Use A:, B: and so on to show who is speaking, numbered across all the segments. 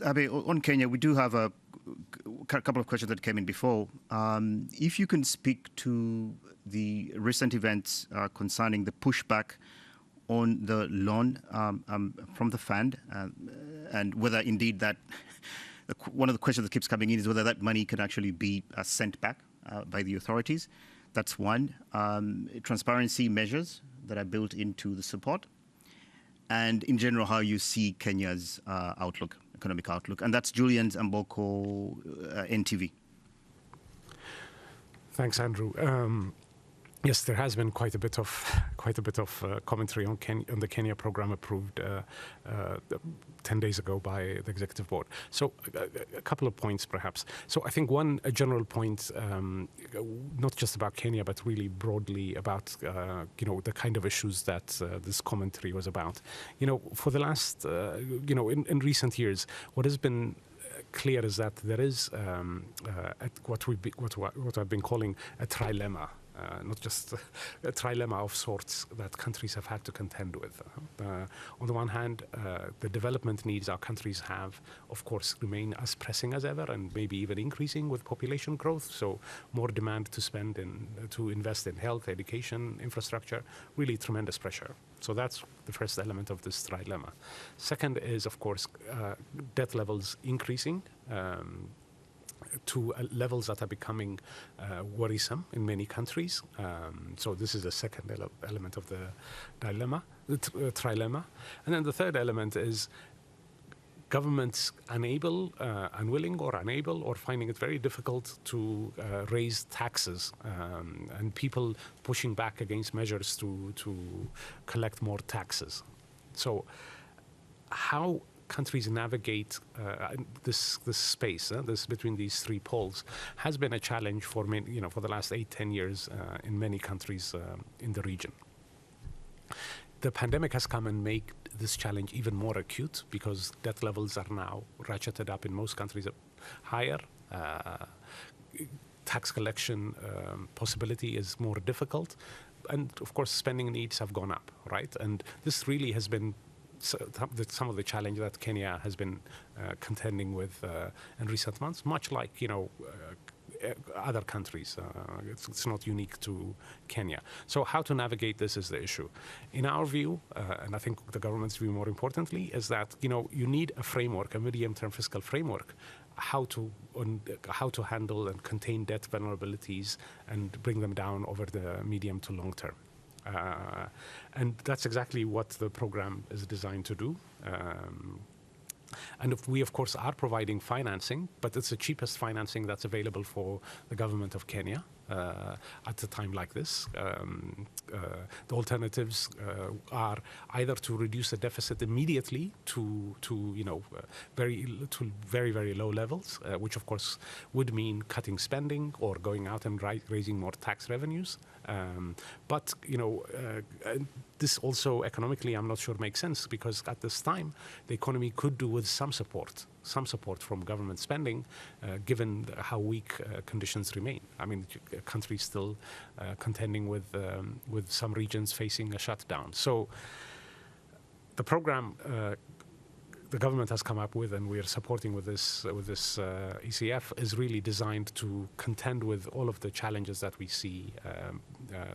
A: Abe, on Kenya, we do have a couple of questions that came in before. If you can speak to the recent events concerning the pushback on the loan from the fund, and whether indeed that one of the questions that keeps coming in is whether that money can actually be sent back by the authorities. That's one. Transparency measures that are built into the support, and in general, how you see Kenya's economic outlook. And that's Julian Amboko, NTV.
B: Thanks, Andrew. Yes, there has been quite a bit of commentary on the Kenya program approved 10 days ago by the executive board. So a couple of points, perhaps. So I think a general point, not just about Kenya, but really broadly about the kind of issues that this commentary was about. For the last in recent years, what has been clear is that there is what I've been calling a trilemma. Not just a trilemma of sorts that countries have had to contend with. On the one hand, the development needs our countries have, of course, remain as pressing as ever and maybe even increasing with population growth. So more demand to invest in health, education, infrastructure, really tremendous pressure. So that's the first element of this trilemma. Second is, of course, debt levels increasing. To levels that are becoming worrisome in many countries. So this is the second element of the trilemma. And then the third element is governments unwilling or unable or finding it very difficult to raise taxes and people pushing back against measures to collect more taxes. So how countries navigate this space, this between these three poles, has been a challenge for many, for the last 8-10 years in many countries in the region. The pandemic has come and made this challenge even more acute because debt levels are now ratcheted up in most countries higher. Tax collection possibility is more difficult, and of course spending needs have gone up, right? And this really has been some of the challenge that Kenya has been contending with in recent months, much like other countries. It's not unique to Kenya. So how to navigate this is the issue. In our view, and I think the government's view more importantly, is that you need a framework, a medium-term fiscal framework, how to handle and contain debt vulnerabilities and bring them down over the medium to long term. And that's exactly what the program is designed to do. And we, of course, are providing financing, but it's the cheapest financing that's available for the government of Kenya at a time like this. The alternatives are either to reduce the deficit immediately to very, very low levels, which, of course, would mean cutting spending or going out and raising more tax revenues. But this also economically, I'm not sure makes sense because at this time, the economy could do with some support from government spending, given how weak conditions remain. I mean, the country's still contending with some regions facing a shutdown. So the program the government has come up with, and we are supporting with this ECF, is really designed to contend with all of the challenges that we see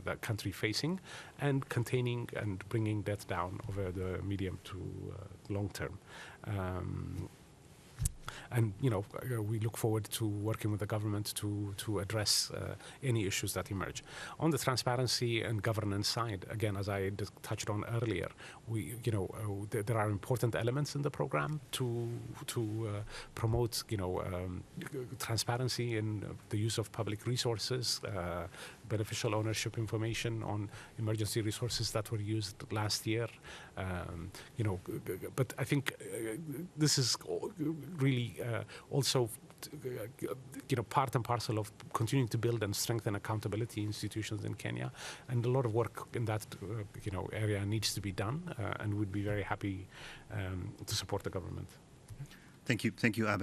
B: that country facing, and containing and bringing debt down over the medium to long term. And we look forward to working with the government to address any issues that emerge. On the transparency and governance side, again, as I touched on earlier, there are important elements in the program to promote transparency in the use of public resources, beneficial ownership information on emergency resources that were used last year. But I think this is really also part and parcel of continuing to build and strengthen accountability institutions in Kenya, and a lot of work in that area needs to be done, and we'd be very happy to support the government.
A: Thank you, Abe.